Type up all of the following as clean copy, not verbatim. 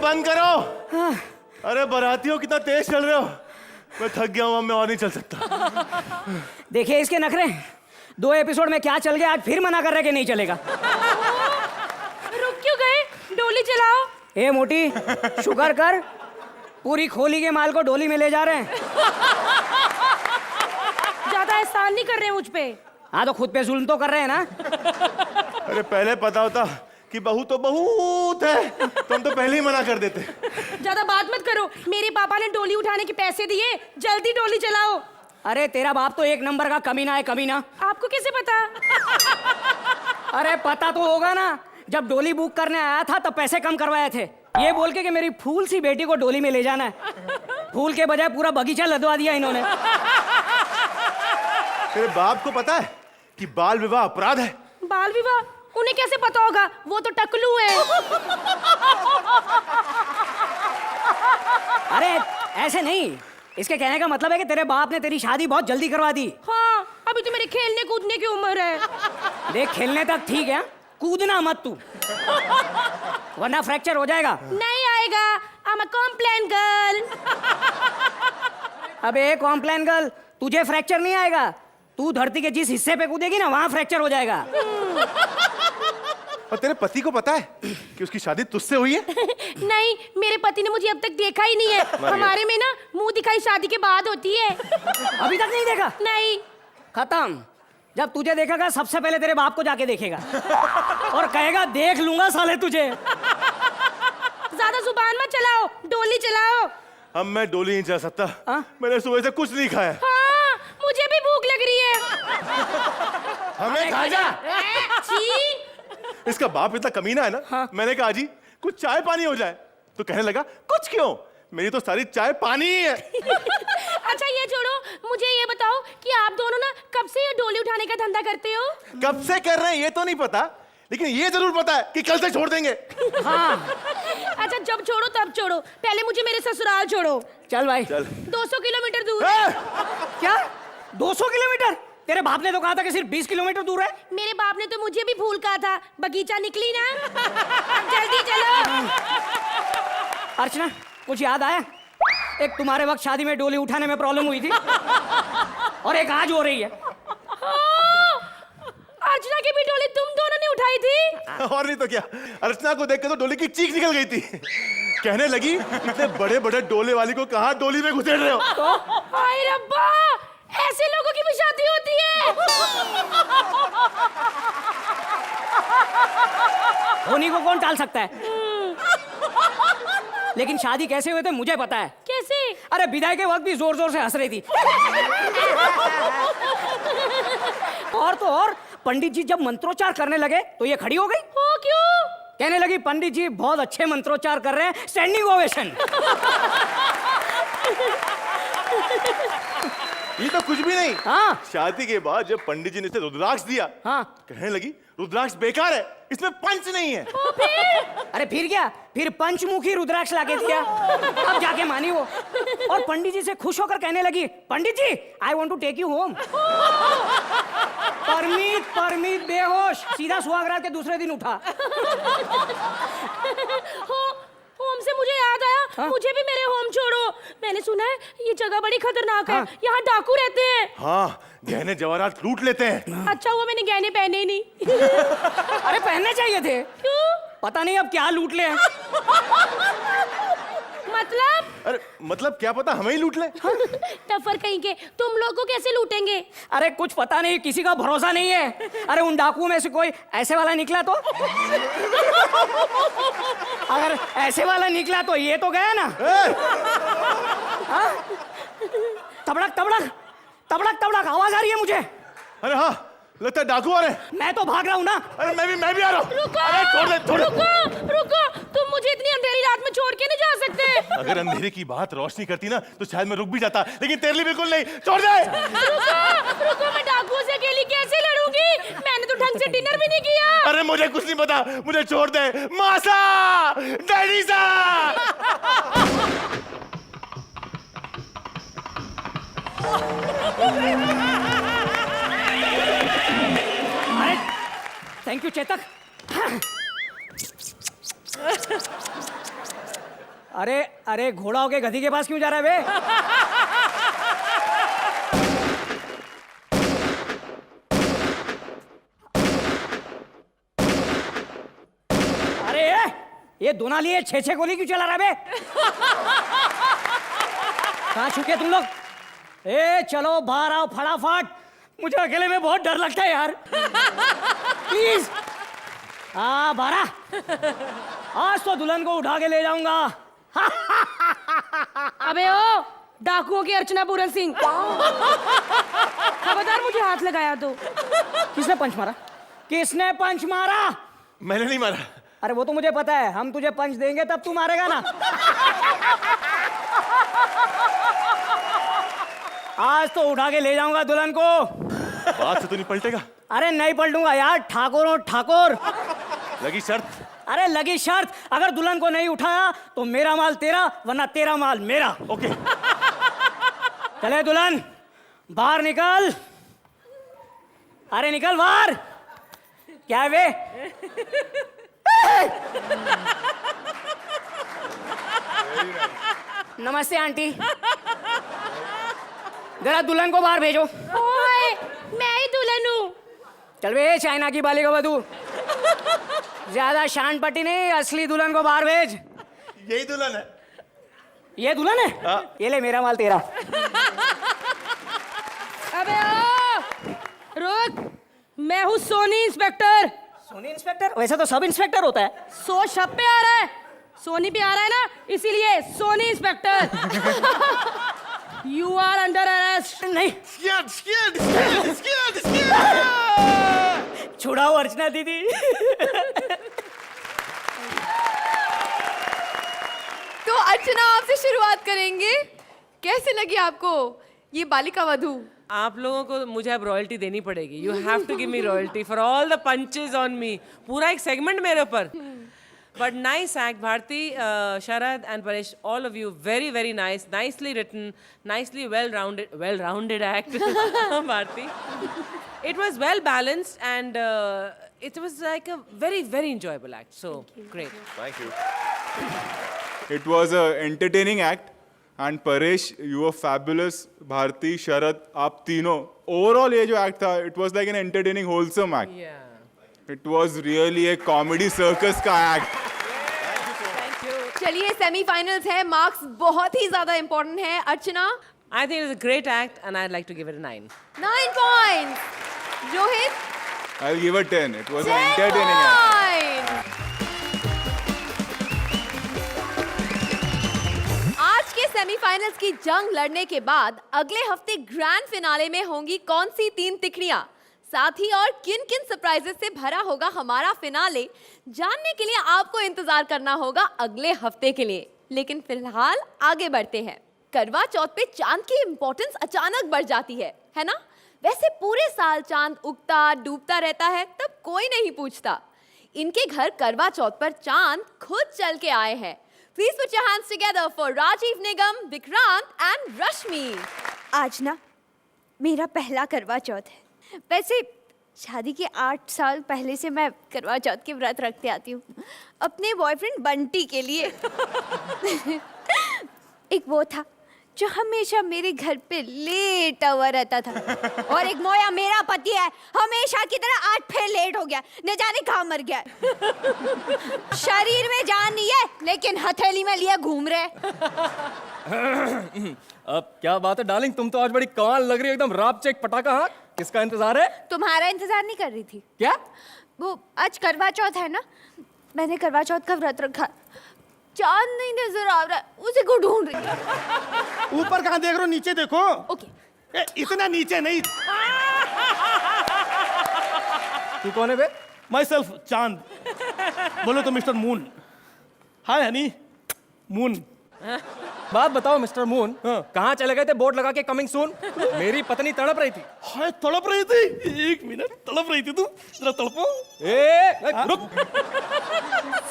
बंद करो। अरे बारातियों कितना तेज चल रहे हो, मैं थक गया हूँ, मैं और नहीं चल सकता। देखिए इसके नखरे, 2 एपिसोड में क्या चल गया, आज फिर मना कर रहे कि नहीं चलेगा। रुक क्यों गए, डोली चलाओ। ए मोटी, शुक्र कर, पूरी खोली के माल को डोली में ले जा रहे हैं। ज्यादा एहसान नहीं कर रहे मुझ पे। हाँ तो खुद पे जुल्म तो कर रहे हैं ना। अरे पहले पता होता कि बहू तो बहुत है तो हम तो पहले ही मना कर देते। ज्यादा बात मत करो, मेरे पापा ने डोली उठाने के पैसे दिए, जल्दी डोली चलाओ। अरे तेरा बाप तो 1 नंबर का कमीना है, कमीना। आपको कैसे पता? अरे पता तो होगा ना, जब डोली बुक करने आया था तब पैसे कम करवाए थे, ये बोल के कि मेरी फूल सी बेटी को डोली में ले जाना है। फूल के बजाय पूरा बगीचा लदवा दिया इन्होंने। तेरे बाप को पता है कि बाल विवाह अपराध है? बाल विवाह उन्हें कैसे पता होगा, वो तो टकलू है। अरे ऐसे नहीं, इसके कहने का मतलब है कि तेरे बाप ने तेरी शादी बहुत जल्दी करवा दी। हाँ, अभी तो मेरे खेलने कूदने की उम्र है। देख खेलने तक ठीक है, कूदना मत तू, वरना फ्रैक्चर हो जाएगा। नहीं आएगा, I'm a complain girl। अबे कॉम्प्लेन गर्ल, तुझे फ्रैक्चर नहीं आएगा, तू धरती के जिस हिस्से पे कूदेगी ना वहां फ्रैक्चर हो जाएगा। और तेरे पति को पता है कि उसकी शादी तुझसे हुई है? नहीं, मेरे पति ने मुझे अब तक देखा ही नहीं है। हमारे में ना मुंह दिखाई शादी के बाद होती है। अभी तक नहीं देखा? नहीं। खत्म, जब तुझे देखेगा सबसे पहले तेरे बाप को जाके देखेगा और कहेगा देख लूंगा साले तुझे। ज्यादा जुबान मत चलाओ, डोली चलाओ। अब मैं डोली नहीं चला सकता। मैंने सुबह से कुछ नहीं खाया। हाँ, मुझे भी भूख लग रही है। हमें खा जा। छी। इसका बाप इतना कमीना है ना। हाँ। मैंने कहा जी कुछ चाय पानी हो जाए, तो कहने लगा कुछ क्यों, मेरी तो सारी चाय पानी ही है। अच्छा ये छोड़ो, मुझे ये बताओ कि आप दोनों ना कब से ये डोली उठाने का धंधा करते हो? कब से कर रहे हैं ये तो नहीं पता, लेकिन ये जरूर पता है कि कल से छोड़ देंगे। हाँ। अच्छा जब छोड़ो तब छोड़ो, पहले मुझे मेरे ससुराल छोड़ो। चल भाई। चल। 200 किलोमीटर दूर। क्या 200 किलोमीटर? तेरे बाप ने तो कहा था कि सिर्फ 20 किलोमीटर दूर है। मेरे बाप ने तो मुझे भी फूल कहा था, बगीचा निकली ना। जल्दी चलो। अर्चना, कुछ याद आया? एक तुम्हारे वक्त शादी में डोली उठाने में प्रॉब्लम हुई थी और एक आज हो रही है। अर्चना की भी डोली तुम दोनों ने उठाई थी? और नहीं तो क्या, अर्चना को देख के तो डोली की चीख निकल गई थी। कहने लगी इतने बड़े बड़े डोले वाली को कहाँ डोली में घुसेड़ रहे हो। हाय रब्बा, ऐसे लोगों की भी शादी होती है। होनी को कौन टाल सकता है? लेकिन शादी कैसे हुए थे मुझे पता है। कैसे? अरे विदाई के वक्त भी जोर जोर से हंस रही थी। और तो और पंडित जी जब मंत्रोच्चार करने लगे तो ये खड़ी हो गई। हो क्यों? कहने लगी पंडित जी बहुत अच्छे मंत्रोच्चार कर रहे हैं, स्टैंडिंग ओवेशन। ये तो कुछ भी नहीं। हाँ। शादी के बाद जब पंडित जी ने इसे रुद्राक्ष दिया, हाँ। कहने लगी रुद्राक्ष बेकार है, इसमें पंच नहीं है। अरे फिर क्या, फिर पंचमुखी रुद्राक्ष लाके दिया, अब जाके मानी वो। और पंडित जी से खुश होकर कहने लगी Pandit ji I want to take you home. Parmeet बेहोश, सीधा सुहागरात के दूसरे दिन उठा। होम से मुझे याद आया। हाँ? मुझे भी मेरे होम छोड़ो। मैंने सुना है ये जगह बड़ी खतरनाक है। हाँ? यहाँ डाकू रहते हैं। हाँ, गहने जवाहरात लूट लेते हैं। अच्छा हुआ मैंने गहने पहने ही नहीं। अरे पहनने चाहिए थे। क्यों? पता नहीं अब क्या लूट ले। मतलब? अरे मतलब क्या पता हमें ही लूट ले। टफर कहीं के, तुम लोग को कैसे लूटेंगे? अरे कुछ पता नहीं, किसी का भरोसा नहीं है। अरे उन डाकुओं में से कोई ऐसे वाला निकला तो? अगर ऐसे वाला निकला तो ये तो गया ना। हाँ? तबड़क तबड़क तबड़क तबड़क आवाज आ रही है मुझे। अरे हाँ, लगता है डाकू आ रहे हैं। मैं तो भाग रहा हूँ ना। अरे मैं भी आ रहा हूँ। रुको, अरे छोड़ दे। रुको, तुम मुझे इतनी अंधेरी रात में छोड़ के नहीं जा सकते। अगर अंधेरे की बात रोशनी करती ना तो शायद मैं रुक भी जाता, लेकिन तेरे लिए बिल्कुल नहीं। छोड़ दे। रुको, मैं डाकुओं से अकेली कैसे लड़ूंगी? मैंने तो ढंग से डिनर भी नहीं किया। अरे मुझे कुछ नहीं पता, मुझे छोड़ दे। मासा, डैडी सा। अरे थैंक यू चेतक। अरे अरे घोड़ा होके गधी के पास क्यों जा रहा है बे? अरे ये दोनाली है, छह गोली क्यों चला रहा है बे? कहाँ छुके तुम लोग? ए चलो बाहर आओ फटाफट, मुझे अकेले में बहुत डर लगता है यार। प्लीज बाहर आ। आज तो दुल्हन को उठा के ले जाऊंगा। अबे ओ डाकुओं की अर्चना पूरन सिंह, खबरदार मुझे हाथ लगाया तो। किसने पंच मारा? किसने पंच मारा? मैंने नहीं मारा। अरे वो तो मुझे पता है, हम तुझे पंच देंगे तब तू मारेगा ना। आज तो उठा के ले जाऊंगा दुल्हन को। बात से तो नहीं पलटेगा? अरे नहीं पलटूंगा यार, ठाकुर हो ठाकुर। लगी शर्त? अरे लगी शर्त, अगर दुल्हन को नहीं उठाया तो मेरा माल तेरा, वरना तेरा माल मेरा। ओके। चले दुल्हन बाहर निकल। अरे निकल बाहर। क्या है वे? नमस्ते आंटी, जरा दुल्हन को बाहर भेजो। ओए मैं ही दुल्हन हूँ। चल बे चाइना की बाली का वधू, ज्यादा शान पट्टी नहीं, असली दुल्हन को बाहर भेज। यही दुल्हन है। ये दुल्हन है? हाँ। ये ले मेरा माल तेरा। अबे ओ रुक, मैं हूँ सोनी इंस्पेक्टर। सोनी इंस्पेक्टर? वैसे तो सब इंस्पेक्टर होता है। सो शब पे आ रहा है, सोनी पे आ रहा है ना, इसीलिए Soni inspector. You are under arrest. नहीं छुड़ाओ अर्चना दीदी। तो अर्चना आपसे शुरुआत करेंगे, कैसे लगी आपको ये बालिका वधू? आप लोगों को मुझे अब रॉयल्टी देनी पड़ेगी। You have to give me royalty for all the punches on me. पूरा एक सेगमेंट मेरे ऊपर। But nice act Bharti, Sharad and Paresh, all of you very very nice, nicely written, nicely well rounded act Bharti. It was well balanced and it was like a very very enjoyable act. So great. Thank you. It was a entertaining act and Paresh, you were fabulous. Bharti, Sharad, आप तीनों, overall ये जो act था, it was like an entertaining, wholesome act. Yeah. It was really a comedy circus का act. चलिए semifinals है, marks बहुत ही ज्यादा इंपॉर्टेंट है। अर्चना I think it was a great act and I'd like to give it a 9. 9 points, Rohit I'll give it 10. It was an 10 entertaining act. points. आज के semifinals की जंग लड़ने के बाद अगले हफ्ते ग्रैंड फिनाले में होंगी कौन सी 3 तिकड़ियां, साथ ही और किन किन सरप्राइजेस से भरा होगा हमारा फिनाले, जानने के लिए आपको इंतजार करना होगा अगले हफ्ते के लिए। लेकिन फिलहाल आगे बढ़ते हैं। करवा चौथ पे चांद की इम्पोर्टेंस अचानक बढ़ जाती है ना? वैसे पूरे साल चांद उगता डूबता रहता है, तब कोई नहीं पूछता। इनके घर करवा चौथ पर चांद खुद चल के आए हैं। Please put your hands together for Rajeev Nigam, Vikrant and Rashmi. आज ना मेरा पहला करवा चौथ है। वैसे शादी के 8 साल पहले से मैं करवा चौथ के व्रत रखते आती हूँ अपने बॉयफ्रेंड बंटी के लिए। एक वो था जो हमेशा मेरे घर पे लेट हुआ रहता था, और एक मोया मेरा पति है, हमेशा की तरह 8 फेर लेट हो गया, न जाने कहाँ मर गया। शरीर में जान नहीं है लेकिन हथेली में लिए घूम रहे। अब क्या बात है डार्लिंग, तुम तो आज बड़ी कमाल लग रही हो, एकदम राप चेक पटाखा। हाँ, किसका इंतजार है? तुम्हारा इंतजार नहीं कर रही थी क्या? वो आज करवा चौथ है ना, मैंने करवा चौथ का व्रत रखा, चांद नहीं नजर आ रहा है, उसी को ढूंढ रही हूँ। ऊपर कहाँ देख रहे हो? नीचे देखो। ओके इतना नीचे नहीं। तू कौन है बे? माई सेल्फ चांद, बोलो तो मिस्टर मून। हाय हनी मून। बात बताओ मिस्टर मून, हाँ। कहाँ चले गए थे बोर्ड लगा के कमिंग सून? मेरी पत्नी तड़प रही थी। हाय तड़प रही थी? 1 मिनट, तड़प रही थी तू? जरा तड़पो। रुक।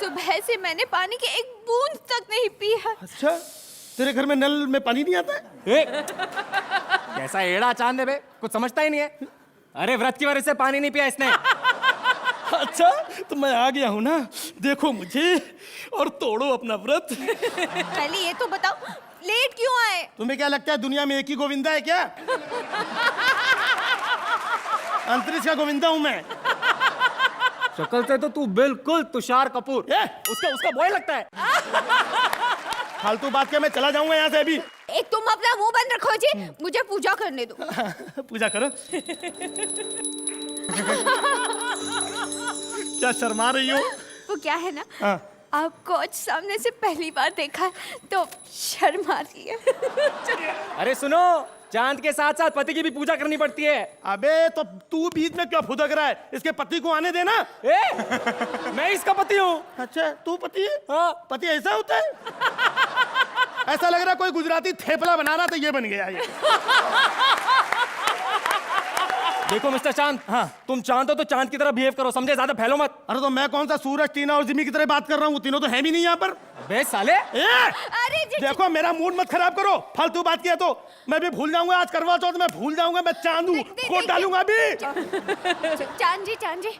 सुबह से मैंने पानी की एक बूंद तक नहीं पी है। अच्छा, तेरे घर में नल में पानी नहीं आता है? कैसा एड़ा चांद है बे, कुछ समझता ही नहीं है। अरे व्रत की वजह से पानी नहीं पिया इसने। अच्छा तो मैं आ गया हूँ ना, देखो मुझे और तोड़ो अपना व्रत। पहले ये तो बताओ लेट क्यों आए? तुम्हें क्या लगता है दुनिया में एक ही गोविंदा है क्या? अंतरिक्ष का गोविंदा हूं मैं। शक्ल से तो तू बिल्कुल तुषार कपूर उसका बॉय लगता है। फालतू बात क्या, मैं चला जाऊंगा यहाँ से अभी। एक तुम अपना मुंह बंद रखो जी, मुझे पूजा करने दो। पूजा करो। क्या शर्मा रही हो? वो क्या है ना, हाँ। आपको आज सामने से पहली बार देखा है तो शर्म आ रही है। अरे सुनो, चांद के साथ साथ पति की भी पूजा करनी पड़ती है। अबे तो तू बीच में क्यों फुदक रहा है? इसके पति को आने देना। मैं इसका पति हूँ। अच्छा तू पति है? हाँ। पति ऐसा होता है? ऐसा लग रहा कोई गुजराती थेपला बना रहा था, ये बन गया ये। देखो मिस्टर चांद, हाँ तुम चांद हो तो चांद की तरह बिहेव करो, समझे? ज्यादा फैलो मत। अरे तो मैं कौन सा सूरज, टीना और जिमी की तरह बात कर रहा हूँ? तीनों तो है भी नहीं यहाँ पर। बे साले, अरे जी देखो मेरा मूड मत खराब करो, फालतू बात किया तो मैं भी भूल जाऊंगा। आज करवा चौथ मैं भूल जाऊंगा, मैं चांद हूँ, कोट डालूंगा अभी। चांद जी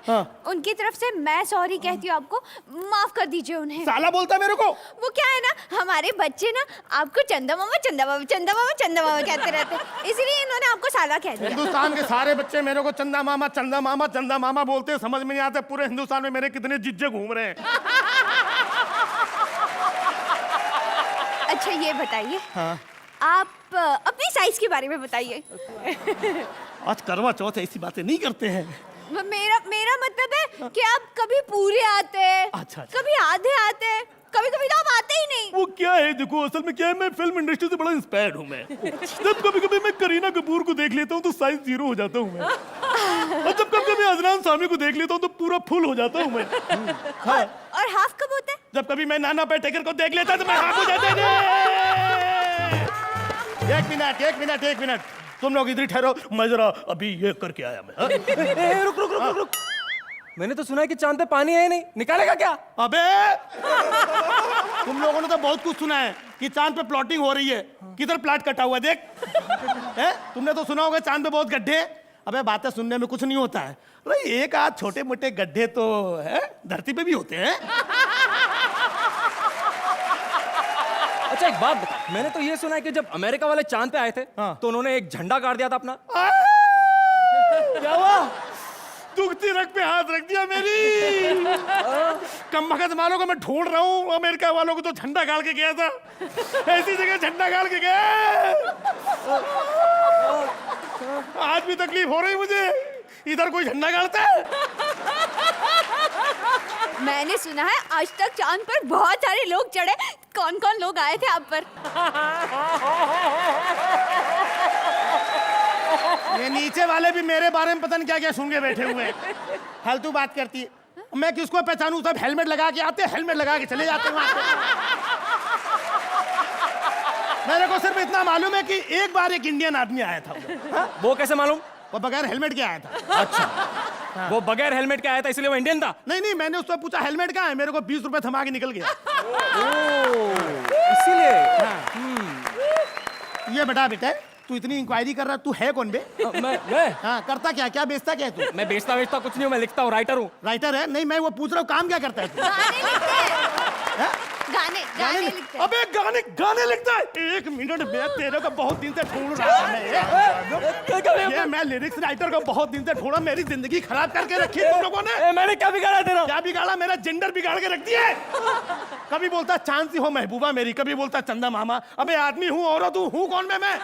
हाँ। उनकी तरफ से मैं सॉरी कहती हूँ, आपको माफ कर दीजिए उन्हें। साला बोलता है मेरे को। वो क्या है ना, हमारे बच्चे ना आपको चंदा मामा चंदा मामा चंदा मामा चंदा मामा कहते रहते हैं, इसलिए इन्होंने आपको साला कह दिया। हिंदुस्तान के सारे बच्चे मेरे को चंदा मामा चंदा मामा चंदा मामा बोलते हैं, समझ में नहीं आता पूरे हिंदुस्तान में मेरे कितने जिज्जे घूम रहे हैं। अच्छा ये बताइए, हाँ। आप अपनी साइज के बारे में बताइए। आज करवा चौथ ऐसी बातें नहीं करते हैं। मेरा मतलब है कि आप कभी पूरे आते हैं, अच्छा। कभी आधे आते हैं, कभी कभी तो आप आते ही नहीं। वो क्या है, देखो असल में क्या है, मैं फिल्म इंडस्ट्री से बड़ा इंस्पायर्ड हूँ मैं। जब कभी कभी मैं करीना कपूर को देख लेता हूँ तो साइज 0 हो जाता हूँ मैं, और जब कभी कभी अजनान सामी को देख लेता हूँ तो पूरा फुल हो जाता हूँ मैं। हाँ। और हाफ कब होता है? जब कभी मैं नाना पेटेकर को देख लेता तो मैं हाफ हो जाता है। एक मिनट तुम लोग इधर ठहरो, मैं जरा अभी ये करके आया मैं। रुक रुक रुक रुक। मैंने तो सुना है कि चांद पे पानी है ही नहीं, निकालेगा क्या? अबे तुम लोगों ने तो बहुत कुछ सुना है कि चांद पे प्लॉटिंग हो रही है। किधर प्लाट कटा हुआ है देख। है? तुमने तो सुना होगा चांद पे बहुत गड्ढे हैं। अबे बातें सुनने में कुछ नहीं होता है, अरे एक आध छोटे मोटे गड्ढे तो है धरती पे भी होते हैं। अच्छा एक बात बता, मैंने तो ये सुना है कि जब अमेरिका वाले चांद पे आए थे तो उन्होंने एक झंडा गाड़ दिया था अपना। क्या हुआ? दुखती रग पे हाथ रख दिया मेरी। कम वक्त वालों को मैं ढूंढ रहा हूँ, अमेरिका वालों को तो झंडा गाड़ के गया था, ऐसी जगह झंडा गाड़ के गया। आज भी तकलीफ हो रही मुझे, इधर कोई झंडा गाड़ता है? मैंने सुना है आज तक चांद पर बहुत सारे लोग चढ़े, कौन कौन लोग आए थे आप पर? ये नीचे वाले भी मेरे बारे में पता नहीं क्या क्या सुन के बैठे हुए हैं। फालतू बात करती है, मैं किसको पहचानूं? सब हेलमेट लगा के आते, हेलमेट लगा के चले जाते हैं वहां पे। मेरे को सिर्फ इतना मालूम है कि एक बार एक इंडियन आदमी आया था। वो कैसे मालूम? वो बगैर हेलमेट के आया था। अच्छा वो बगैर हेलमेट के आया था इसलिए वो इंडियन था? नहीं मैंने उससे पूछा हेलमेट कहाँ है, मेरे को 20 रुपए थमा के निकल गया। इसीलिए। ये बेटा तू इतनी इंक्वायरी कर रहा है, तू है कौन बे? मैं हाँ, करता क्या बेचता क्या है तू? मैं बेचता कुछ नहीं हूँ, मैं लिखता हूँ, राइटर हूँ। राइटर है? नहीं मैं वो पूछ रहा हूँ काम क्या करता है तू? गाने लिखते हैं। अबे गाने लिखता है? एक मिनट बे, तेरे को बहुत दिन से ढूंढ रहा था मैं। ये मैं लिरिक्स राइटर को बहुत दिन से ढूंढा, मेरी जिंदगी खराब करके रखी है तुम लोगों ने। मैंने क्या बिगाड़ा तेरा? क्या बिगाड़ा? मेरा जेंडर बिगाड़ के रख दिया है। कभी बोलता चांद सी हो महबूबा मेरी, कभी बोलता चंदा मामा। अबे आदमी हूँ औरत हूँ कौन मैं?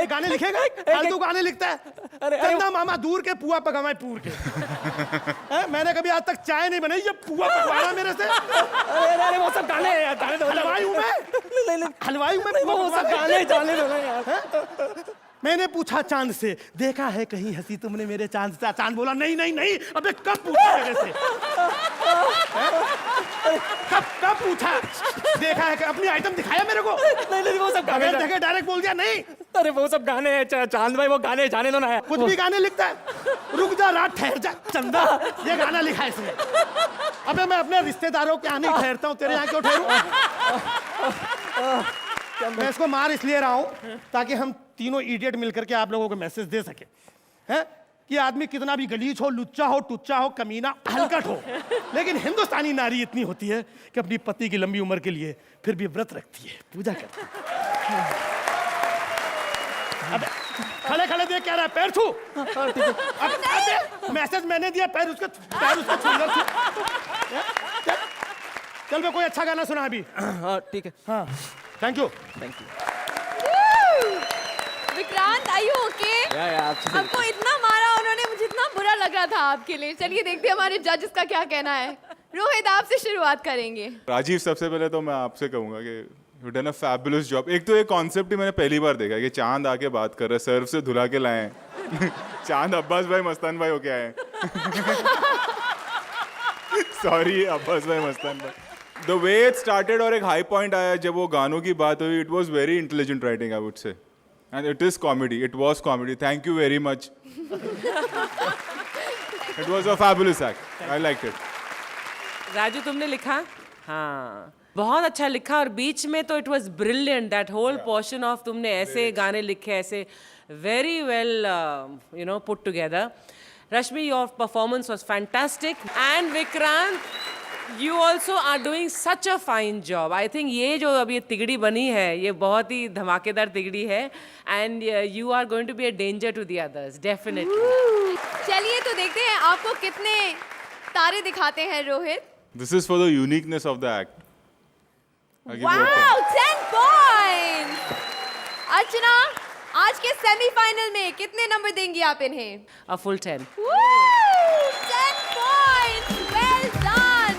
गाने लिखेगा? फालतू गाने लिखता है। चंदा मामा दूर के, पुआ पकावा पूर के। मैंने कभी आज तक चाय नहीं बनाई, ये पुआ पकवाना मेरे से। अरे वो सब गाने हैं, गाने दो। हलवाई हूँ मैं, हलवाई हूँ मैं। वो सब गाने जाने दो ना यार। मैंने पूछा चांद से, देखा है कहीं हंसी तुमने मेरे चांद से? चांद बोला नहीं। अबे कब पूछा मेरे से? कब पूछा? देखा है? अपनी आइटम दिखाया मेरे को? नहीं वो सब गाने देखे डायरेक्ट बोल दिया नहीं। अरे वो सब गाने हैं चांद भाई, वो गाने जाने दो ना यार। कुछ भी गाने लिखता है। रुक जा रात ठहर जा चंदा, ये गाना लिखा है इसने। अबे मैं अपने रिश्तेदारों के यहाँ नहीं ठहरता हूँ, तेरे यहाँ क्यों ठहरूं? मैं इसको मार इसलिए रहा हूं ताकि हम तीनों इडियट मिलकर के आप लोगों को मैसेज दे सके हैं कि आदमी कितना भी गलीच हो, लुच्चा हो, टुच्चा हो, कमीना, हलकट हो, लेकिन हिंदुस्तानी नारी इतनी होती है कि अपनी पति की लंबी उम्र के लिए फिर भी व्रत रखती है, पूजा करती है। अबे खड़े खड़े देख क्या रहा है, पैर छू। अब मैसेज मैंने दिया, पैर उसको छू। चल मैं कोई अच्छा गाना सुना अभी। हाँ ठीक है। हाँ थैंक यू। विक्रांत आई हो ओके? आपको इतना मारा उन्होंने, मुझे इतना बुरा लग रहा था आपके लिए। चलिए देखते हैं हमारे जजेस का क्या कहना है। रोहित आपसे शुरुआत करेंगे। राजीव, सबसे पहले तो मैं आपसे कहूंगा कि you done a fabulous job. एक तो ये कॉन्सेप्ट ही मैंने पहली बार देखा है कि चांद आके बात कर रहे, सर्फ से धुला के लाए हैं। चांद अब्बास भाई मस्तान भाई होके आए सॉरी अब्बास भाई मस्तान भाई। द वे इट स्टार्टेड और एक हाई पॉइंट आया जब वो गानों की बात हुई, it was very intelligent writing I would say, and it is comedy, it was comedy. Thank you very much. It was a fabulous act, I like it. Raju तुमने लिखा? हाँ बहुत अच्छा लिखा, और बीच में तो it was brilliant, that whole portion of तुमने ऐसे गाने लिखे, ऐसे very well you know put together. Rashmi, your performance was fantastic, and Vikrant you also are doing such a fine job. I think ये जो अभी तिगड़ी बनी है ये बहुत ही धमाकेदार तिगड़ी है, and you are going to be a danger to the others definitely. चलिए तो देखते हैं आपको कितने तारे दिखाते हैं Rohit. This is for the uniqueness of the act. I give you a wow 10. 10 points. Archana, आज के सेमीफाइनल में कितने नंबर देंगी आप इन्हें? A full 10. 10 points, well done.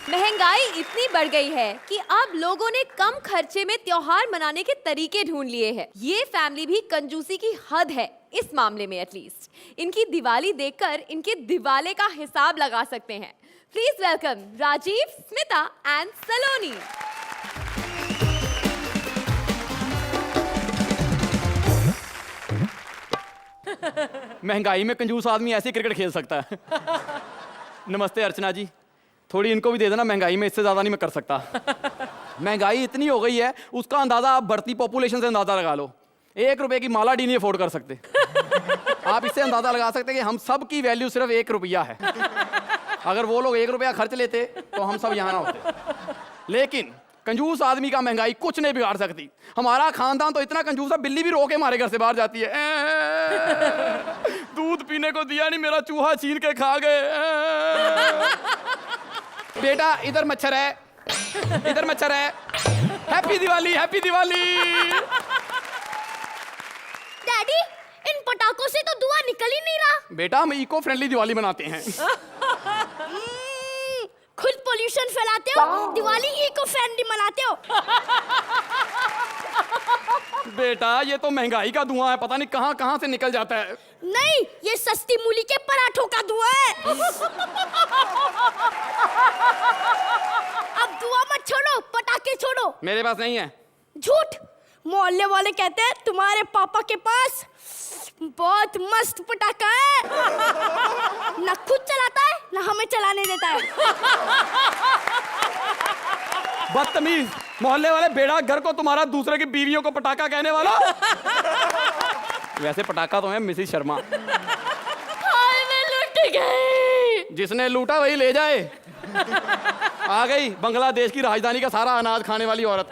महंगाई इतनी बढ़ गई है कि अब लोगों ने कम खर्चे में त्योहार मनाने के तरीके ढूंढ लिए हैं। ये फैमिली भी कंजूसी की हद है इस मामले में, एटलीस्ट इनकी दिवाली देखकर इनके दिवाले का हिसाब लगा सकते हैं। Please welcome Rajeev, Smita and Saloni. महंगाई में कंजूस आदमी ऐसे क्रिकेट खेल सकता है। नमस्ते अर्चना जी, थोड़ी इनको भी दे देना, महंगाई में इससे ज़्यादा नहीं मैं कर सकता। महंगाई इतनी हो गई है, उसका अंदाज़ा आप बढ़ती पॉपुलेशन से अंदाज़ा लगा लो। 1 रुपए की माला डी नहीं अफोर्ड कर सकते। आप इससे अंदाज़ा लगा सकते हैं कि हम सब की वैल्यू सिर्फ 1 रुपया है। अगर वो लोग 1 रुपया खर्च लेते तो हम सब यहाँ ना होते। लेकिन कंजूस आदमी का महंगाई कुछ नहीं बिगाड़ सकती। हमारा खानदान तो इतना कंजूस है, बिल्ली भी रो के हमारे घर से बाहर जाती है। दूध पीने को दिया नहीं, मेरा चूहा छीन के खा गए। बेटा इधर मच्छर है, इधर मच्छर है। Happy Diwali, happy Diwali. Daddy, इन पटाखों से तो धुआं निकल ही नहीं रहा। बेटा हम इको फ्रेंडली दिवाली मनाते हैं। खुद पोल्यूशन फैलाते हो, दिवाली इको फ्रेंडली मनाते हो। बेटा ये तो महंगाई का धुआं है, पता नहीं कहां कहां से निकल जाता है। नहीं, ये सस्ती मूली के पराठों का धुआं है। अब धुआं मत छोड़ो, पटाखे छोड़ो। मेरे पास नहीं है। झूठ, मोहल्ले वाले कहते हैं तुम्हारे पापा के पास बहुत मस्त पटाखा है। न खुद चलाता है न हमें चलाने देता है। बदतमीज, मोहल्ले वाले बेड़ा घर को तुम्हारा दूसरे की बीवियों को पटाखा कहने वाला। वैसे पटाखा तो है मिसेस शर्मा। हाय मैं लूट गई। जिसने लूटा वही ले जाए। आ गई बांग्लादेश की राजधानी का सारा अनाज खाने वाली औरत।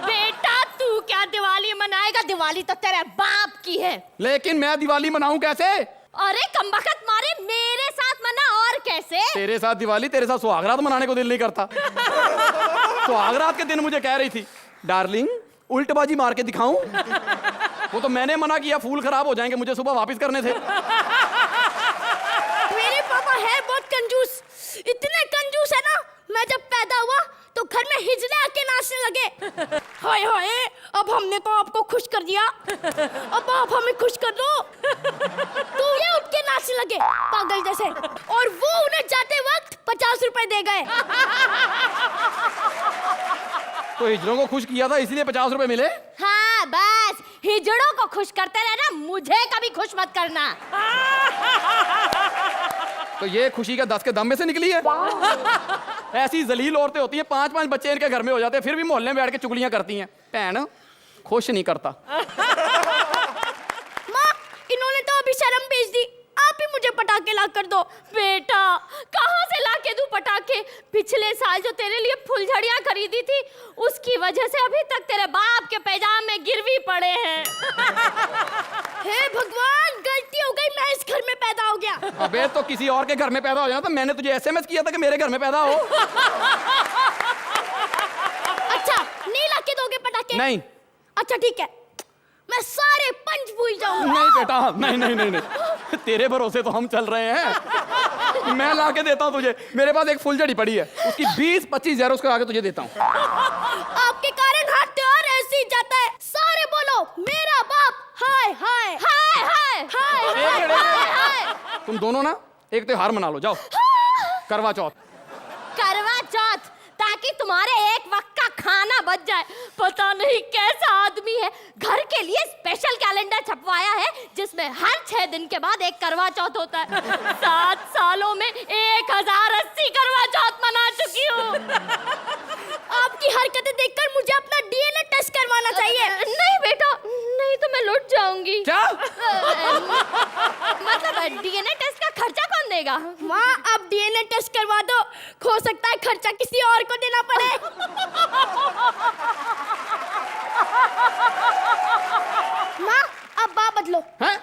बेटा तू क्या दिवाली मनाएगा? दिवाली तो तेरे बाप की है। लेकिन मैं दिवाली मनाऊं कैसे? अरे कमबख्त मारे, मेरे साथ मना और कैसे? तेरे साथ दिवाली, तेरे साथ सुहागरात मनाने को दिल नहीं करता। सुहागरात के दिन मुझे कह रही थी डार्लिंग उल्टबाजी मार के दिखाऊं। वो तो मैंने मना किया, फूल खराब हो जाएंगे, मुझे सुबह वापस करने थे। मेरे पापा है बहुत कंजूस, इतने कंजूस है ना, मैं जब पैदा हुआ तो घर में हिजड़े आके नाचने लगे। हाय हाय, अब हमने तो आपको खुश कर दिया, अब आप हमें खुश कर दो। तू ये उठ के नाचने लगे पागल जैसे, और वो उन्हें जाते वक्त 50 रुपए दे गए। तो हिजड़ों को खुश किया था इसलिए 50 रुपए मिले। हाँ बस, हिजड़ों को खुश करते रहना, मुझे कभी खुश मत करना। तो ये खुशी का 10 के दम में से निकली है? ऐसी जलील औरतें होती हैं, 5-5 बच्चे इनके घर में हो जाते हैं, फिर भी मोहल्ले में बैठ के चुगलियां करती हैं। भैन खुश नहीं करता। माँ, इन्होंने तो अभी शर्म भेज दी, आप ही मुझे पटाखे ला कर दो। बेटा, कहाँ से ला के दूं पटाखे? पिछले साल जो तेरे लिए फुलझड़ियाँ खरीदी थी, उसकी वजह से अभी तक तेरे बाप के पैजामे गिरवी पड़े हैं। हे भगवान, गलती हो गई, मैं इस घर में पैदा हो गया। अबे तो किसी और के घर में पैदा हो जाना, तो मैंने तुझे SMS किया था कि मेरे घर में पैदा हो। अच्छा, नहीं ला के दोगे पटाखे? नहीं। अच्छा ठीक है, मैं सारे पंच भूल जाऊंगा। नहीं बेटा, नहीं नहीं नहीं नहीं, तेरे भरोसे तो हम चल रहे हैं। मैं ला के देता हूँ तुझे, मेरे पास एक फुलझड़ी पड़ी है, उसकी 20-25 ज़ेरोस करा के तुझे देता हूँ। आपके कारण हर त्योहार ऐसे ही जाता है। सारे बोलो, मेरा बाप हाय हाय हाय हाय हाय हाय हाय। तुम दोनों ना एक त्योहार मना लो, जाओ। करवा चौथ। करवा चौथ, ताकि तुम्हारे एक वक्त का खाना बच जाए। पता नहीं कैसा आदमी है, घर के लिए स्पेशल कैलेंडर छपवाया है जिसमें हर 6 दिन के बाद एक करवा चौथ होता है। 7 सालों में 1080 करवा चौथ मना चुकी हूँ। आपकी हरकतें देखकर मुझे अपना DNA टेस्ट करवाना चाहिए। नहीं बेटा, नहीं तो मैं लौट जाऊंगी। क्या? मतलब DNA टेस्ट का खर्चा कौन देगा? माँ, अब DNA टेस्ट करवा दो, हो सकता है खर्चा किसी और को देना पड़े। माँ, अब बात बदलो। हैं?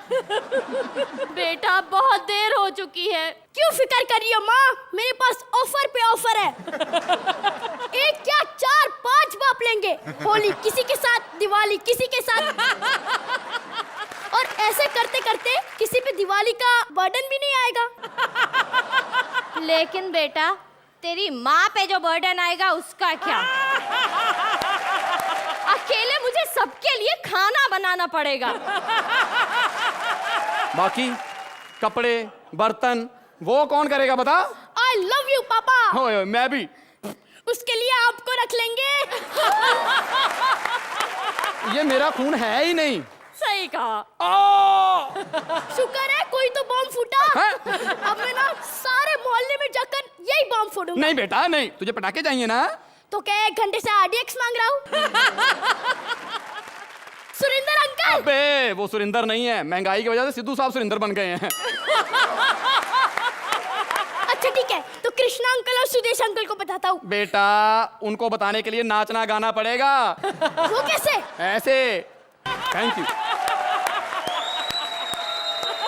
बेटा, बहुत देर हो चुकी है। क्यों फिक्र कर रही हो माँ? मेरे पास ऑफर पे ऑफर है। एक क्या 4-5 बाप लेंगे। होली किसी के साथ, दिवाली किसी के साथ, और ऐसे करते करते किसी पे दिवाली का बर्डन भी नहीं आएगा। लेकिन बेटा, तेरी माँ पे जो बर्डन आएगा उसका क्या? अकेले मुझे सबके लिए खाना बनाना पड़ेगा। बाकी कपड़े बर्तन वो कौन करेगा बता? I love you पापा। हो, मैं भी। उसके लिए आपको रख लेंगे। ये मेरा खून है ही नहीं। सही कहा। ओ! शुक्र है कोई तो बम फूटा। हैं? अब मैं ना सारे मोहल्ले में जाकर यही बम फोड़ूंगा। नहीं बेटा नहीं, तुझे पटाखे चाहिए ना? तो क्या 1 घंटे से RDX मांग रहा हूँ? सुरेंद्र अंकल। अबे वो सुरेंद्र नहीं है, महंगाई की वजह से सिद्धू साहब सुरेंद्र बन गए हैं। अच्छा ठीक है, तो कृष्णा अंकल और सुदेश अंकल को बताता हूँ। बेटा उनको बताने के लिए नाचना गाना पड़ेगा। वो कैसे? ऐसे। Thank you.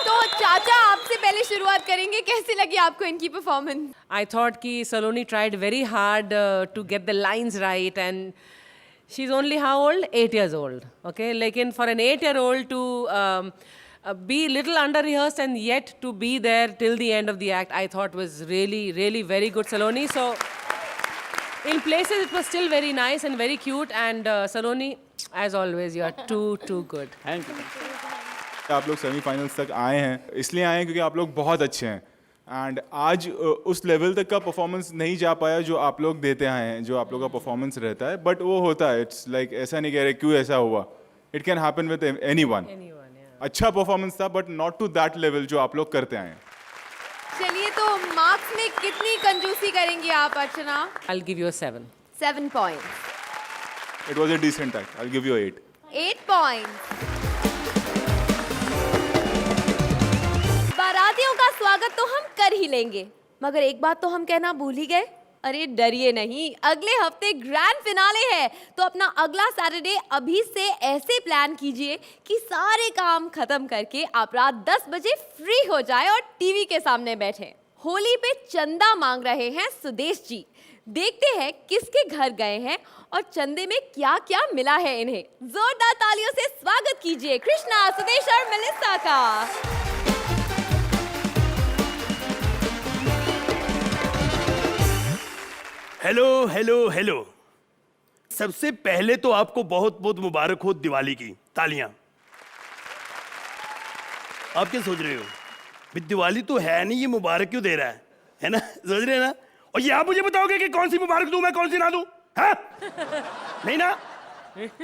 तो चाचा, आपसे पहले शुरुआत करेंगे, कैसी लगी आपको इनकी परफॉर्मेंस? I thought कि Saloni tried very hard to get the lines right, and she's only how old? 8 years old. Okay, लेकिन for an 8-year-old to be little under rehearsed and yet to be there till the end of the act, I thought was really, really very good, Saloni. So in places it was still very nice and very cute, and Saloni, as always, you are too good. Thank you. आप लोग semifinals तक आए हैं, इसलिए आए हैं क्योंकि आप लोग बहुत अच्छे हैं। एंड आज उस लेवल तक का परफॉर्मेंस नहीं जा पाया जो आप लोग देते आए हैं, जो आप लोग का परफॉर्मेंस रहता है, बट वो होता है। इट्स लाइक ऐसा नहीं कह रहे क्यों ऐसा हुआ, it can happen with anyone. अच्छा परफॉर्मेंस था but not to that level जो आप लोग करते आए हैं। चलिए, तो मार्क्स में कितनी कंजूसी करेंगी आप Archana? I'll give you a 7. 7 points. It was a decent act, I give you 8. 8 points. बारातियों का स्वागत तो हम कर ही लेंगे, मगर एक बात तो हम कहना भूल ही गए। अरे डरिए नहीं, अगले हफ्ते ग्रैंड फिनाले है, तो अपना अगला सैटरडे अभी से ऐसे प्लान कीजिए कि सारे काम खत्म करके आप रात 10 बजे फ्री हो जाए और टीवी के सामने बैठे। होली पे चंदा मांग रहे हैं सुदेश जी। देखते हैं किसके घर गए हैं और चंदे में क्या क्या मिला है इन्हें। जोरदार तालियों से स्वागत कीजिए कृष्णा, सुदेश और मेलिसा का। Hello hello hello. सबसे पहले तो आपको बहुत बहुत मुबारक हो दिवाली की। तालियां। आप क्या सोच रहे हो? भाई दिवाली तो है नहीं, ये मुबारक क्यों दे रहा है ना? सोच रहे हैं ना? और ये आप मुझे बताओगे कि कौन सी मुबारक दूं, मैं कौन सी ना दूं? हाँ? नहीं ना?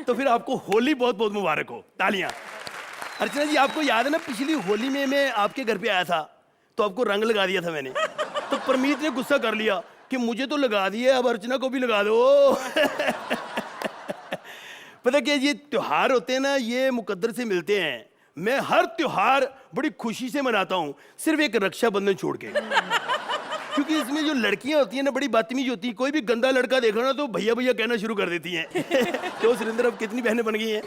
तो फिर आपको होली बहुत बहुत मुबारक हो। तालियां। अर्चना जी, आपको याद है ना पिछली होली में मैं आपके घर पे आया था, तो आपको रंग लगा दिया था मैंने। तो परमीत ने गुस्सा कर लिया कि मुझे तो लगा दिया, अब अर्चना को भी लगा दो। पता क्या, ये त्योहार होते हैं ना, ये मुकद्दर से मिलते हैं। मैं हर त्योहार बड़ी खुशी से मनाता हूँ, सिर्फ एक रक्षाबंधन छोड़ के। क्योंकि इसमें जो लड़कियां होती हैं ना, बड़ी बदतमीज होती हैं। कोई भी गंदा लड़का देखा ना तो भैया भैया कहना शुरू कर देती हैं। तो सुरेंद्र अब कितनी बहनें बन गई हैं।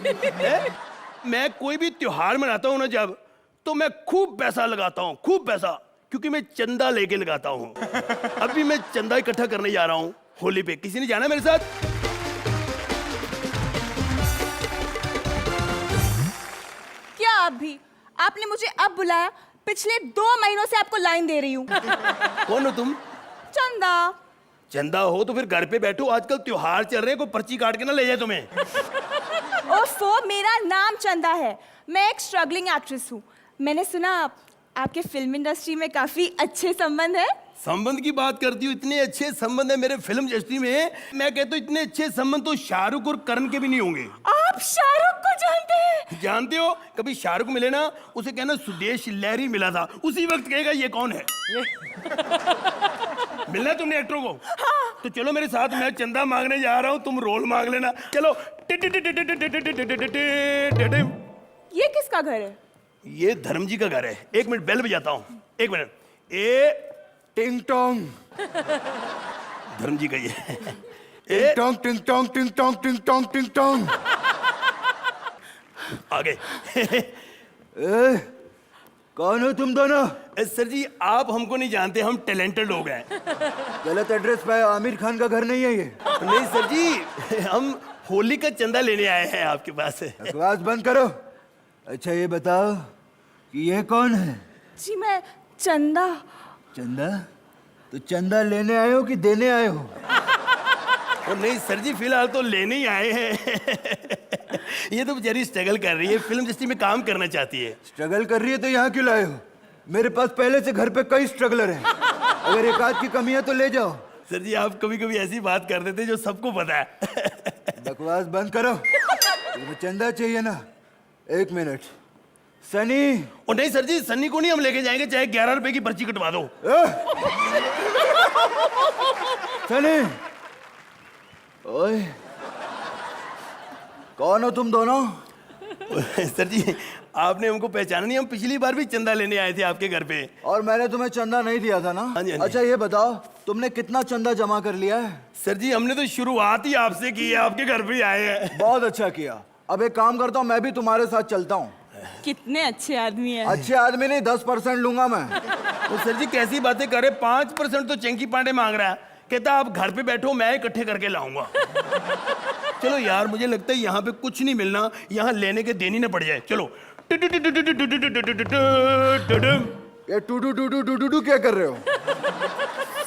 मैं कोई भी त्योहार मनाता हूँ ना जब, तो मैं खूब पैसा लगाता हूँ, खूब पैसा, क्योंकि मैं चंदा लेके लगाता हूँ। अभी मैं चंदा इकट्ठा करने जा रहा हूँ होली पे। किसी ने जाना मेरे साथ? क्या आप भी? आपने मुझे अब बुलाया? पिछले 2 महीनों से आपको लाइन दे रही हूँ। कौन हो तुम? चंदा। चंदा हो तो फिर घर पे बैठो, आजकल त्योहार चल रहे हैं, कोई पर्ची काट के ना ले जाए तुम्हें। ओफो, मेरा नाम चंदा है। मैं एक स्ट्रगलिंग एक्ट्रेस हूँ। मैंने सुना आपके फिल्म इंडस्ट्री में काफी अच्छे संबंध है। संबंध की बात करती हूँ, इतने अच्छे संबंध है मेरे फिल्म इंडस्ट्री में। मैं कहता हूँ इतने अच्छे संबंध तो शाहरुख और करण के भी नहीं होंगे। आप शाहरुख को जानते हैं? जानते हो, कभी शाहरुख मिले ना, उसे कहना सुदेश लहरी मिला था, उसी वक्त कहेगा ये कौन है। मिलना तुमने एक्टरों को? हाँ। तो चलो मेरे साथ, मैं चंदा मांगने जा रहा हूँ, तुम रोल मांग लेना। चलो। ये किसका घर है? ये धर्म जी का घर है। 1 मिनट, बेल बजाता हूँ, 1 मिनट। ए टिंग टोंग, धर्म जी का ये। टिंग टोंग टिंग टोंग टिंग टोंग टिंग टोंग टिंग टोंग। आगे। कौन हो तुम दोनों? सर जी, आप हमको नहीं जानते, हम टैलेंटेड लोग हैं। गलत एड्रेस पे आए, आमिर खान का घर नहीं है ये। नहीं सर जी, हम होली का चंदा लेने आए हैं आपके पास। बकवास बंद करो। अच्छा ये बताओ कि ये कौन है? जी मैं चंदा। चंदा? तो चंदा लेने आए हो कि देने आए हो? और नहीं सर जी, फिलहाल तो लेने ही आए हैं। ये तो बेचारी स्ट्रगल कर रही है, फिल्म इंडस्ट्री में काम करना चाहती है। स्ट्रगल कर रही है तो यहाँ क्यों लाए हो? मेरे पास पहले से घर पे कई स्ट्रगलर हैं। अगर एक आध की कमी है तो ले जाओ। सर जी, आप कभी कभी ऐसी बात कर देते जो सबको पता है। बकवास बंद करो। तुम्हें चंदा चाहिए ना? 1 मिनट। सनी। और नहीं सर जी, सन्नी को नहीं हम लेके जाएंगे, चाहे 11 रुपए की पर्ची कटवा दो। सनी। ओए, कौन हो तुम दोनों? सर जी, आपने हमको पहचाना नहीं, हम पिछली बार भी चंदा लेने आए थे आपके घर पे। और मैंने तुम्हें चंदा नहीं दिया था ना? हाँ जी, हाँ जी। अच्छा ये बताओ, तुमने कितना चंदा जमा कर लिया है? सर जी, हमने तो शुरुआत ही आपसे की है, आपके घर पे ही आए हैं। बहुत अच्छा किया। अब एक काम करता हूँ, मैं भी तुम्हारे साथ चलता हूँ। कितने अच्छे आदमी हैं। अच्छे आदमी नहीं, 10% लूंगा मैं। तो सर जी कैसी बातें करे, 5% तो चंकी पांडे मांग रहा है। कहता आप घर पे बैठो, मैं इकट्ठे करके लाऊंगा। चलो यार, मुझे लगता है यहाँ पे कुछ नहीं मिलना, यहाँ लेने के देनी ना पड़ जाए। चलो। ये टू क्या कर रहे हो?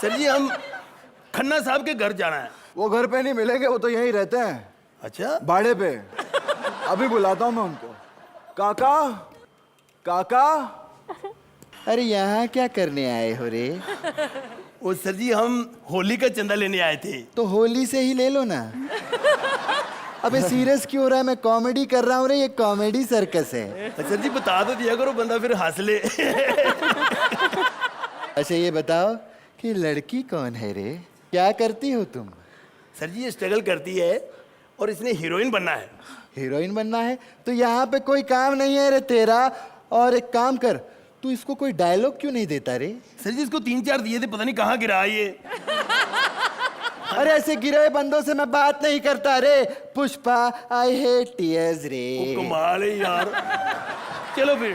सर जी, हम खन्ना साहब के घर जाना है। वो घर पे नहीं मिलेंगे, वो तो यहीं रहते हैं। अच्छा, भाड़े पे। अभी बुलाता हूँ मैं उनको। काका, काका। अरे यहाँ क्या करने आए हो रे? वो सर जी, हम होली का चंदा लेने आए थे। तो होली से ही ले लो ना। अबे सीरियस क्यों हो रहा है? मैं कॉमेडी कर रहा हूँ रे, ये कॉमेडी सर्कस है। सर जी बता तो दिया करो, बंदा फिर हंस ले। अच्छा ये बताओ कि लड़की कौन है रे? क्या करती हो तुम? सर जी ये स्ट्रगल करती है और इसने हीरोइन बनना है। हीरोइन बनना है? तो यहाँ पे कोई काम नहीं है रे तेरा। और एक काम कर, तू इसको कोई डायलॉग क्यों नहीं देता रे? सर जी इसको 3-4 दिए थे, पता नहीं कहाँ गिरा ये। अरे ऐसे गिरे हुए बंदों से मैं बात नहीं करता रे। पुष्पा आई हेट टीयर्स रे। कमाल है यार। चलो फिर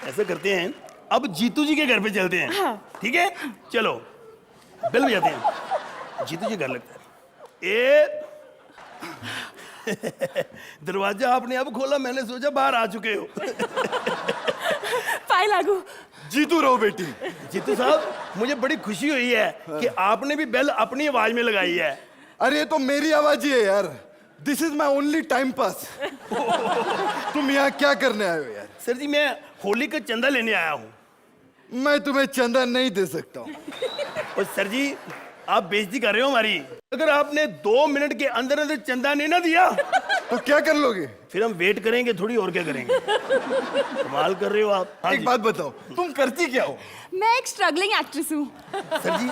ऐसा करते हैं, अब जीतू जी के घर पे चलते हैं। ठीक है, चलो बेल बजाते हैं। जीतू जी घर लगता है। ए दरवाजा आपने अब खोला, मैंने सोचा बाहर आ चुके हो। पाए लागू। जीतू रहो बेटी। जीतू साहब, मुझे बड़ी खुशी हुई है कि आपने भी बेल अपनी आवाज में लगाई है। अरे ये तो मेरी आवाज ही है यार। This is my only time pass. तुम यहाँ क्या करने आए हो यार? सर जी मैं होली का चंदा लेने आया हूँ। मैं तुम्हें चंदा नहीं दे सकता हूँ। और सर जी आप बेइज्जती कर रहे हो हमारी। अगर आपने 2 मिनट के अंदर अंदर चंदा नहीं ना दिया तो क्या कर लोगे? फिर हम वेट करेंगे थोड़ी, और क्या करेंगे। कमाल कर रहे हो आप। हाँ एक जी। बात बताओ, तुम करती क्या हो? मैं एक स्ट्रगलिंग एक्ट्रेस हूँ। सर जी,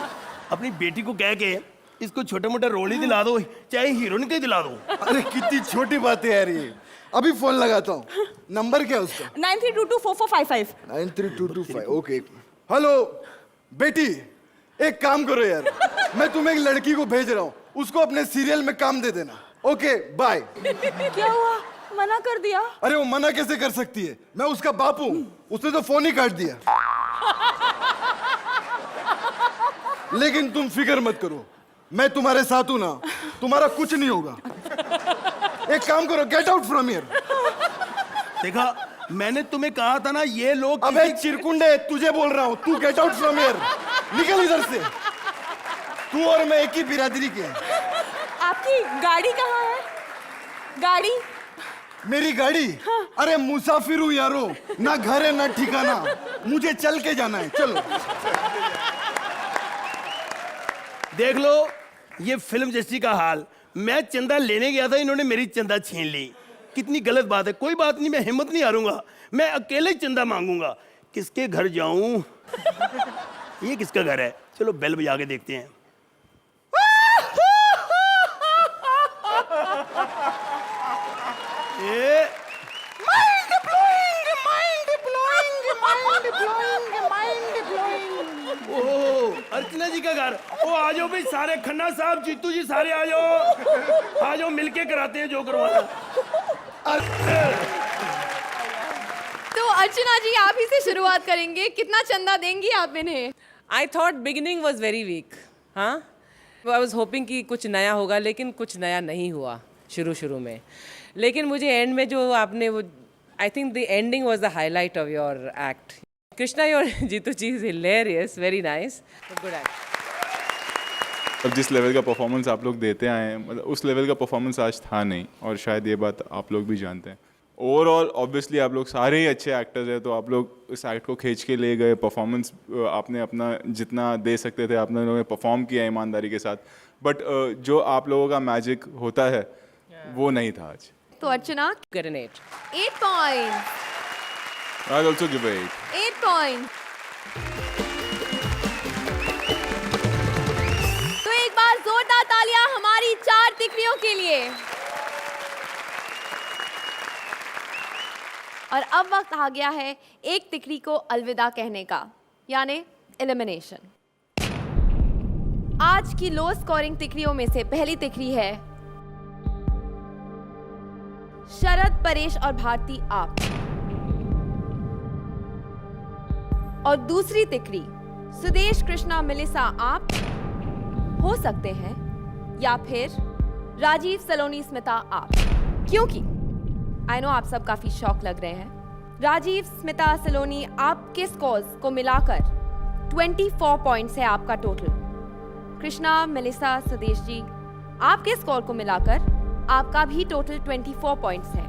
अपनी बेटी को कह के इसको छोटे मोटे रोल ही दिला दो, चाहे हीरोइन के दिला दो। अरे कितनी छोटी बात है यार ये। अभी फोन लगाता हूँ। नंबर क्या है उसका? 93224455। 93225। ओके। हेलो बेटी, एक काम करो यार, मैं तुम्हें एक लड़की को भेज रहा हूँ, उसको अपने सीरियल में काम दे देना। Okay bye. क्या हुआ, मना कर दिया? अरे वो मना कैसे कर सकती है, मैं उसका बाप हूँ, उसने तो फोन ही काट दिया। लेकिन तुम फिक्र मत करो, मैं तुम्हारे साथ हूं ना, तुम्हारा कुछ नहीं होगा। एक काम करो, गेट आउट फ्रॉम हियर। देखा, मैंने तुम्हें कहा था ना ये लोग। अबे चिरकुंडे, तुझे बोल रहा हूं, तू गेट आउट फ्रॉम हियर, निकल इधर से। तू और मैं एक ही बिरादरी के हैं। आपकी गाड़ी कहाँ है? गाड़ी? मेरी गाड़ी? अरे मुसाफिर हूं यारो, ना घर है ना ठिकाना, मुझे चल के जाना है। चलो देख लो, ये फिल्म जैसी का हाल। मैं चंदा लेने गया था, इन्होंने मेरी चंदा छीन ली। कितनी गलत बात है। कोई बात नहीं, मैं हिम्मत नहीं हारूंगा, मैं अकेले ही चंदा मांगूंगा। किसके घर जाऊं? ये किसका घर है? चलो बेल बजा के देखते हैं। अर्चना जी का घर। ओ आ जाओ भाई सारे, खन्ना साहब, जीतू जी, सारे आ जाओ मिलके कराते हैं जो करवाना। तो अर्चना जी आप ही से शुरुआत करेंगे, कितना चंदा देंगी आप इन्हें? I thought beginning was very weak. हाँ, I was hoping कि कुछ नया होगा, लेकिन कुछ नया नहीं हुआ शुरू में। लेकिन मुझे एंड में जो आपने वो, I think the ending was the highlight of your act. Krishna, your Jeetu ji is hilarious, very nice, good act. अब जिस लेवल का परफॉर्मेंस आप लोग देते आए हैं, मतलब उस लेवल का परफॉर्मेंस आज था नहीं, और शायद ये बात आप लोग भी जानते हैं। ओवरऑल ऑब्वियसली आप लोग सारे ही अच्छे एक्टर्स हैं, तो आप लोग इस एक्ट को खींच के ले गए। परफॉर्मेंस आपने अपना जितना दे सकते थे आपने लोगों ने परफॉर्म किया ईमानदारी के साथ, बट जो आप लोगों का मैजिक होता है वो नहीं था आज। तो अर्चना Get an 8. 8 point. I'll also give it 8 point. तो एक बार जोरदार तालियां हमारी 4 तिकड़ियों के लिए। और अब वक्त आ गया है एक तिकड़ी को अलविदा कहने का, यानी एलिमिनेशन। आज की लो स्कोरिंग तिकड़ियों में से पहली तिकड़ी है शरद, परेश और भारती आप, और दूसरी तिकड़ी सुदेश, कृष्णा, मेलिसा आप हो सकते हैं, या फिर राजीव, सलोनी, स्मिता आप। क्योंकि आई नो आप सब काफी शॉक लग रहे हैं। राजीव, स्मिता, सलोनी आपके स्कोर्स को मिलाकर 24 पॉइंट्स है आपका टोटल। कृष्णा, मेलिसा, सुदेश जी आपके स्कोर को मिलाकर आपका भी टोटल 24 पॉइंट्स है,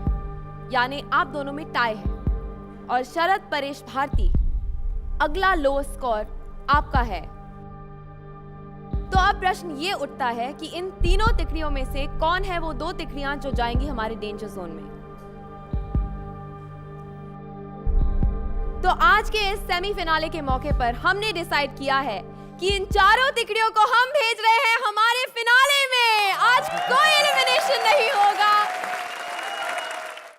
यानी आप दोनों में टाई है। और शरद, परेश, भारती अगला लो स्कोर आपका है। तो अब प्रश्न ये उठता है कि इन तीनों तिकड़ियों में से कौन है वो 2 तिकड़ियां जो जाएंगी हमारे डेंजर जोन में। तो आज के इस सेमीफिनाले के मौके पर हमने डिसाइड किया है कि इन चारों तिकड़ियों को हम भेज रहे हैं हमारे फिनाले में। आज कोई एलिमिनेशन नहीं होगा।